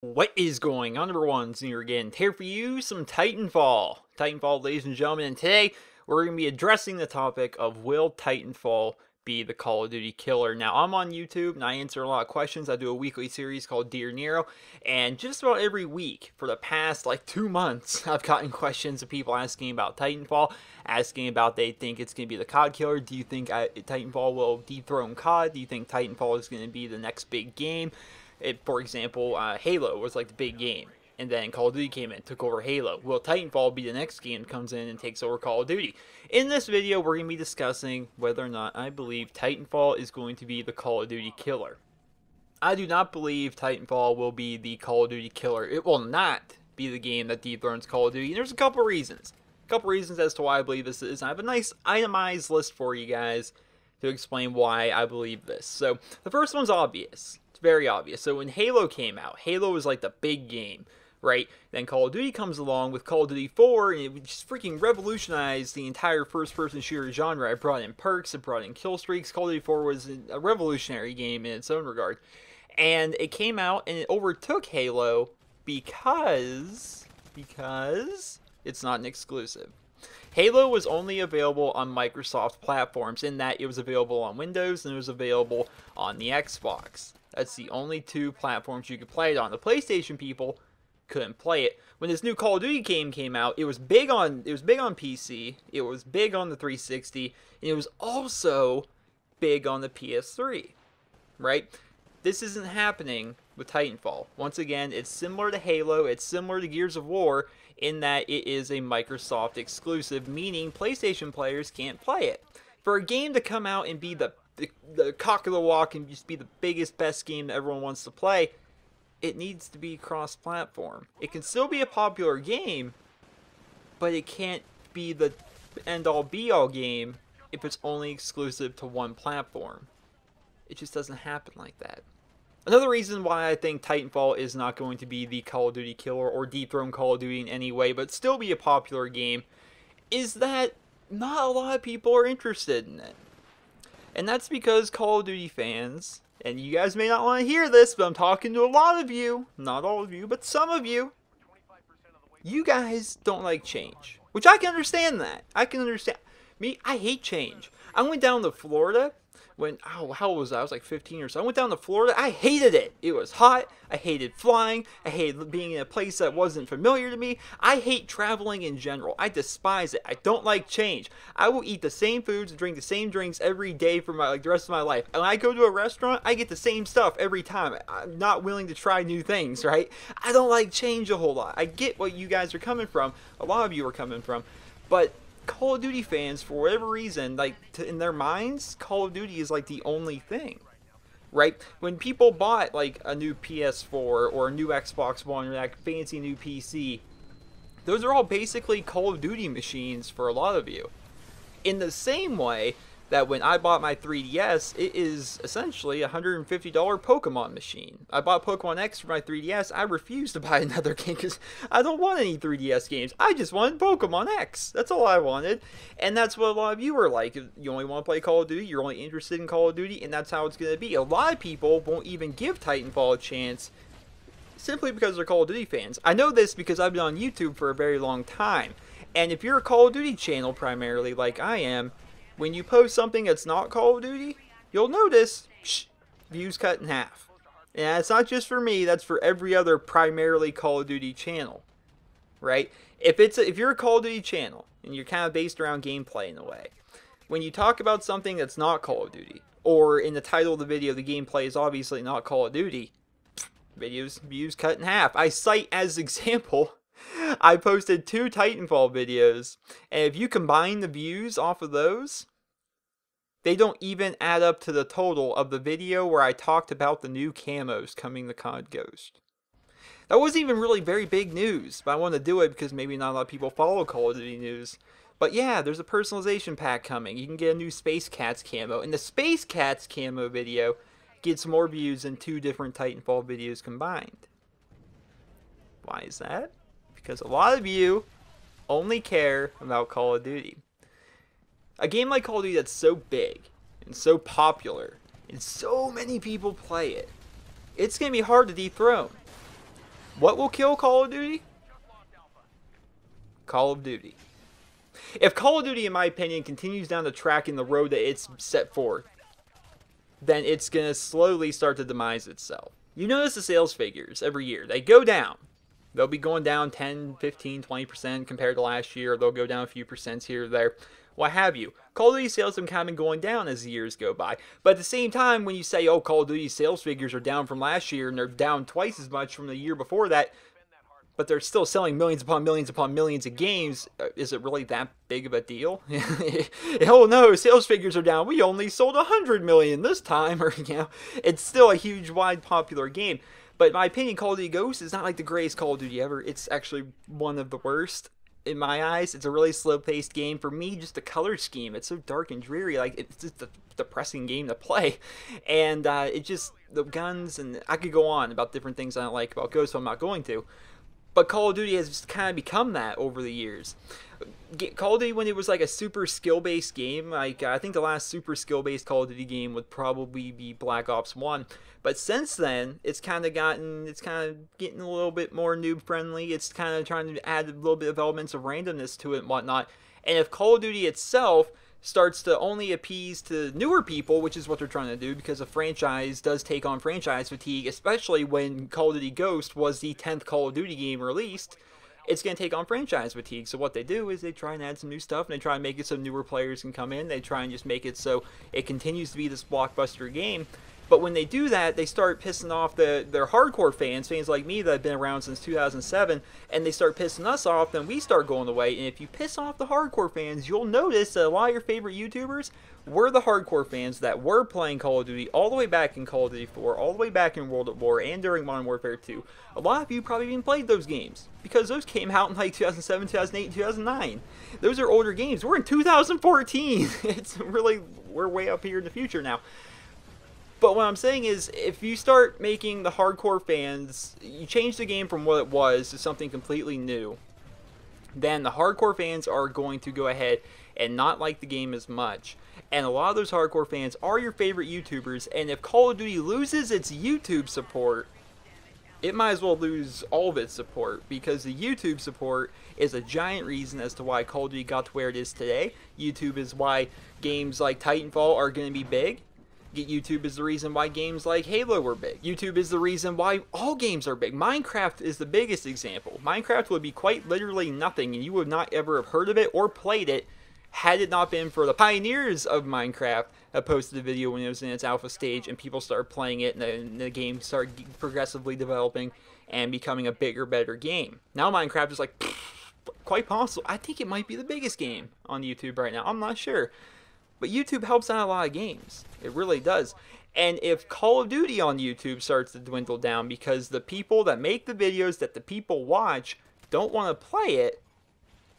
What is going on, everyone? It's again, here for you, some Titanfall. Titanfall, ladies and gentlemen, and today we're going to be addressing the topic of will Titanfall be the Call of Duty killer. Now, I'm on YouTube and I answer a lot of questions. I do a weekly series called Dear Nero, and just about every week for the past 2 months, I've gotten questions of people asking about Titanfall, asking about they think it's going to be the Cod Killer. Do you think Titanfall will dethrone COD? Do you think Titanfall is going to be the next big game? For example, Halo was the big game, and then Call of Duty came in and took over Halo. Will Titanfall be the next game that comes in and takes over Call of Duty? In this video, we're going to be discussing whether or not I believe Titanfall is going to be the Call of Duty killer. I do not believe Titanfall will be the Call of Duty killer. It will not be the game that dethrones Call of Duty, and there's a couple reasons. As to why I believe this is. I have a nice itemized list for you guys to explain why I believe this. So, the first one's obvious. Very obvious. So when Halo came out, Halo was the big game, right? Then Call of Duty comes along with Call of Duty 4, and it just freaking revolutionized the entire first-person shooter genre. It brought in perks, it brought in kill streaks. Call of Duty 4 was a revolutionary game in its own regard. And it came out and it overtook Halo because it's not an exclusive. Halo was only available on Microsoft platforms in that it was available on Windows and it was available on the Xbox. That's the only two platforms you could play it on. The PlayStation people couldn't play it. When this new Call of Duty game came out, it was big on PC, it was big on the 360, and it was also big on the PS3. Right? This isn't happening with Titanfall. Once again, it's similar to Halo, it's similar to Gears of War in that it is a Microsoft exclusive, meaning PlayStation players can't play it. For a game to come out and be the cock of the walk and just be the biggest, best game that everyone wants to play, it needs to be cross-platform. It can still be a popular game, but it can't be the end-all be-all game if it's only exclusive to one platform. It just doesn't happen like that. Another reason why I think Titanfall is not going to be the Call of Duty killer or dethrone Call of Duty in any way, but still be a popular game, is that not a lot of people are interested in it. And that's because Call of Duty fans, and you guys may not want to hear this, but I'm talking to a lot of you, not all of you, but some of you, you guys don't like change. Which I can understand that. I can understand. Me, I hate change. I went down to Florida when, how old was I? I was 15 or so. I went down to Florida. I hated it. It was hot. I hated flying. I hated being in a place that wasn't familiar to me. I hate traveling in general. I despise it. I don't like change. I will eat the same foods and drink the same drinks every day for the rest of my life. And when I go to a restaurant, I get the same stuff every time. I'm not willing to try new things, right? I don't like change a whole lot. I get what you guys are coming from. A lot of you are coming from. But Call of Duty fans, for whatever reason, in their minds, Call of Duty is the only thing, right? When people bought a new PS4 or a new Xbox One or that fancy new PC, those are all basically Call of Duty machines for a lot of you. In the same way that when I bought my 3DS, it is essentially a $150 Pokemon machine. I bought Pokemon X for my 3DS. I refused to buy another game because I don't want any 3DS games. I just wanted Pokemon X. That's all I wanted. And that's what a lot of you are like. You only want to play Call of Duty. You're only interested in Call of Duty. And that's how it's going to be. A lot of people won't even give Titanfall a chance simply because they're Call of Duty fans. I know this because I've been on YouTube for a very long time. And if you're a Call of Duty channel primarily like I am, when you post something that's not Call of Duty, you'll notice views cut in half. And it's not just for me, that's for every other primarily Call of Duty channel. Right? If you're a Call of Duty channel and you're kind of based around gameplay in a way, when you talk about something that's not Call of Duty, or in the title of the video the gameplay is obviously not Call of Duty, views cut in half. I cite as example, I posted 2 Titanfall videos, and if you combine the views off of those, they don't even add up to the total of the video where I talked about the new camos coming to COD Ghost. That wasn't even really very big news, but I wanted to do it because maybe not a lot of people follow Call of Duty news. But yeah, there's a personalization pack coming. You can get a new Space Cats camo, and the Space Cats camo video gets more views than 2 different Titanfall videos combined. Why is that? Because a lot of you only care about Call of Duty. A game like Call of Duty that's so big and so popular and so many people play it, it's going to be hard to dethrone. What will kill Call of Duty? Call of Duty. If Call of Duty, in my opinion, continues down the track in the road that it's set forth, then it's going to slowly start to demise itself. You notice the sales figures every year. They go down. They'll be going down 10, 15, 20% compared to last year. They'll go down a few percents here or there. What have you. Call of Duty sales have kind of been going down as the years go by. But at the same time, when you say, oh, Call of Duty sales figures are down from last year and they're down twice as much from the year before that, but they're still selling millions upon millions upon millions of games, is it really that big of a deal? Oh no, sales figures are down. We only sold 100 million this time. Or, you know, it's still a huge, wide, popular game. But in my opinion, Call of Duty Ghosts is not like the greatest Call of Duty ever. It's actually one of the worst. In my eyes, it's a really slow-paced game. For me, just the color scheme, it's so dark and dreary. Like, it's just a depressing game to play. And it just, the guns, and I could go on about different things I don't like about Ghosts, so I'm not going to. But Call of Duty has just kind of become that over the years. Call of Duty, when it was like a super skill-based game, like I think the last super skill-based Call of Duty game would probably be Black Ops 1. But since then, it's kind of getting a little bit more noob-friendly. It's kind of trying to add a little bit of elements of randomness to it and whatnot. And if Call of Duty itself starts to only appease to newer people, which is what they're trying to do, because a franchise does take on franchise fatigue, especially when Call of Duty Ghost was the 10th Call of Duty game released, it's going to take on franchise fatigue. So what they do is they try and add some new stuff, and they try and make it so newer players can come in. They try and just make it so it continues to be this blockbuster game. But when they do that, they start pissing off their hardcore fans like me that have been around since 2007, and they start pissing us off, then we start going away. And if you piss off the hardcore fans, you'll notice that a lot of your favorite YouTubers were the hardcore fans that were playing Call of Duty all the way back in Call of Duty 4, all the way back in World at War, and during Modern Warfare 2. A lot of you probably even played those games, because those came out in like 2007, 2008, and 2009. Those are older games. We're in 2014. We're way up here in the future now. But what I'm saying is, if you start making the hardcore fans, you change the game from what it was to something completely new, then the hardcore fans are going to go ahead and not like the game as much. And a lot of those hardcore fans are your favorite YouTubers, and if Call of Duty loses its YouTube support, it might as well lose all of its support, because the YouTube support is a giant reason as to why Call of Duty got to where it is today. YouTube is why games like Titanfall are going to be big. YouTube is the reason why games like Halo were big. YouTube is the reason why all games are big. Minecraft is the biggest example. Minecraft would be quite literally nothing, and you would not ever have heard of it or played it had it not been for the pioneers of Minecraft that posted a video when it was in its alpha stage, and people started playing it, and the game started progressively developing and becoming a bigger, better game. Now Minecraft is like, quite possible. I think it might be the biggest game on YouTube right now. I'm not sure. But YouTube helps out a lot of games. It really does. And if Call of Duty on YouTube starts to dwindle down because the people that make the videos that the people watch don't want to play it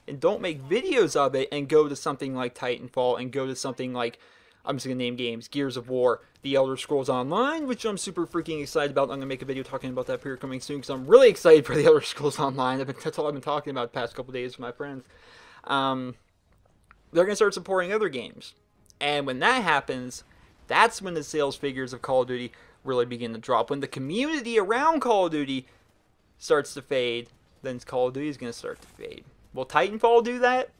and don't make videos of it and go to something like Titanfall and go to something like, I'm just going to name games, Gears of War, The Elder Scrolls Online, which I'm super freaking excited about. I'm going to make a video talking about that here coming soon because I'm really excited for The Elder Scrolls Online. That's all I've been talking about the past couple days with my friends. They're going to start supporting other games. And when that happens, that's when the sales figures of Call of Duty really begin to drop. When the community around Call of Duty starts to fade, then Call of Duty is going to start to fade. Will Titanfall do that?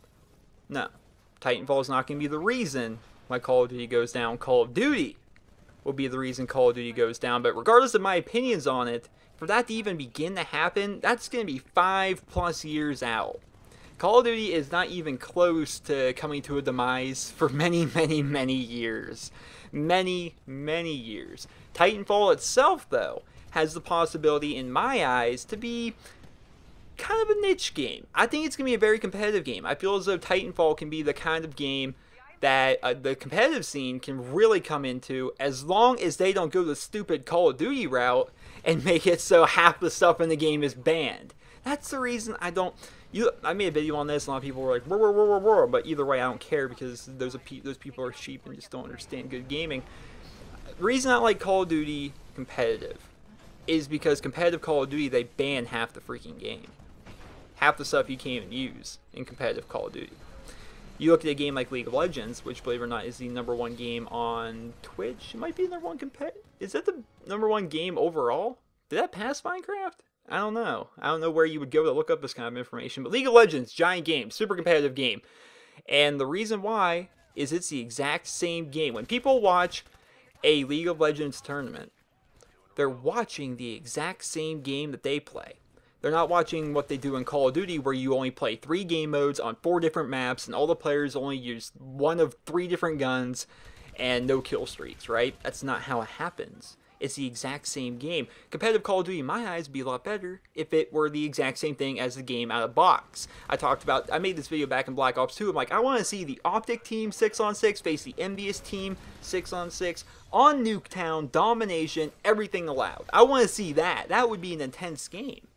No. Titanfall is not going to be the reason why Call of Duty goes down. Call of Duty will be the reason Call of Duty goes down. But regardless of my opinions on it, for that to even begin to happen, that's going to be 5+ years out. Call of Duty is not even close to coming to a demise for many, many, many years. Many, many years. Titanfall itself, though, has the possibility, in my eyes, to be kind of a niche game. I think it's going to be a very competitive game. I feel as though Titanfall can be the kind of game that the competitive scene can really come into, as long as they don't go the stupid Call of Duty route and make it so half the stuff in the game is banned. That's the reason I don't... I made a video on this, and a lot of people were like, "Roar," but either way, I don't care, because those people are sheep and just don't understand good gaming. The reason I like Call of Duty competitive is because competitive Call of Duty, they ban half the freaking game. Half the stuff you can't even use in competitive Call of Duty. You look at a game like League of Legends, which, believe it or not, is the #1 game on Twitch. It might be the #1 Is that the #1 game overall? Did that pass Minecraft? I don't know. I don't know where you would go to look up this kind of information. But League of Legends, giant game, super competitive game. And the reason why is it's the exact same game. When people watch a League of Legends tournament, they're watching the exact same game that they play. They're not watching what they do in Call of Duty, where you only play 3 game modes on 4 different maps, and all the players only use 1 of 3 different guns, and no kill streaks, right? That's not how it happens. It's the exact same game. Competitive Call of Duty, in my eyes, would be a lot better if it were the exact same thing as the game out of box. I made this video back in Black Ops 2. I'm like, I want to see the Optic team 6-on-6 face the Envious team 6-on-6 on Nuketown, domination, everything allowed. I want to see that. That would be an intense game.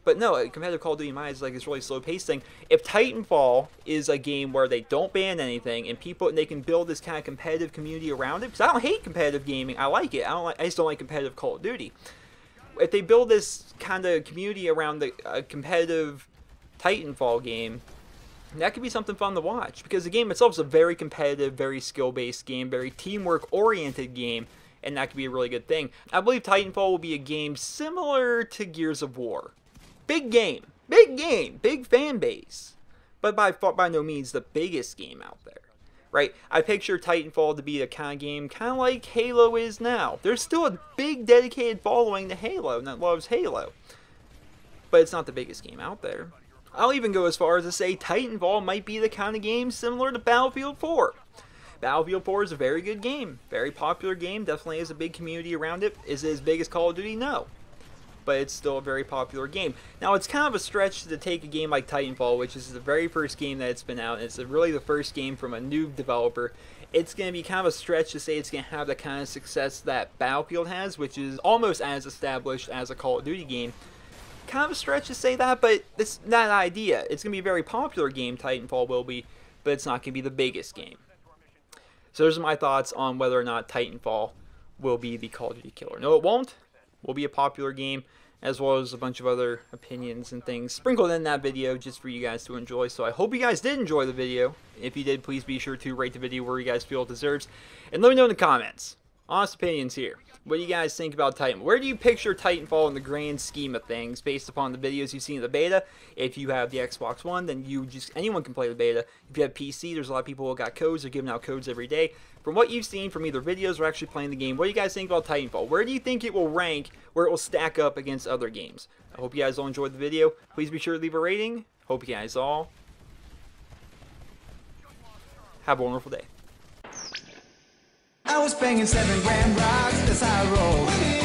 But no, competitive Call of Duty in my eyes is like this really slow-paced thing. If Titanfall is a game where they don't ban anything and they can build this kind of competitive community around it, because I don't hate competitive gaming, I like it. I just don't like competitive Call of Duty. If they build this kind of community around the competitive Titanfall game, that could be something fun to watch, because the game itself is a very competitive, very skill-based game, very teamwork-oriented game, and that could be a really good thing. I believe Titanfall will be a game similar to Gears of War. Big game, big fan base, but by no means the biggest game out there, right? I picture Titanfall to be the kind of game kind of like Halo is now. There's still a big dedicated following to Halo that loves Halo, but it's not the biggest game out there. I'll even go as far as to say Titanfall might be the kind of game similar to Battlefield 4. Battlefield 4 is a very good game, very popular game, definitely has a big community around it. Is it as big as Call of Duty? No. But it's still a very popular game. Now, it's kind of a stretch to take a game like Titanfall, which is the very first game that's been out, and it's really the first game from a new developer. It's going to be kind of a stretch to say it's going to have the kind of success that Battlefield has, which is almost as established as a Call of Duty game. Kind of a stretch to say that, but it's not an idea. It's going to be a very popular game, Titanfall will be, but it's not going to be the biggest game. So those are my thoughts on whether or not Titanfall will be the Call of Duty killer. No, it won't. Will be a popular game, as well as a bunch of other opinions and things sprinkled in that video just for you guys to enjoy. So I hope you guys did enjoy the video. If you did, please be sure to rate the video where you guys feel it deserves, and let me know in the comments. Honest opinions here. What do you guys think about Titanfall? Where do you picture Titanfall in the grand scheme of things based upon the videos you've seen in the beta? If you have the Xbox One, then anyone can play the beta. If you have PC, there's a lot of people who got codes. They're giving out codes every day. From what you've seen from either videos or actually playing the game, what do you guys think about Titanfall? Where do you think it will rank, where it will stack up against other games? I hope you guys all enjoyed the video. Please be sure to leave a rating. Hope you guys all have a wonderful day. I was banging 7 grand rocks as I roll.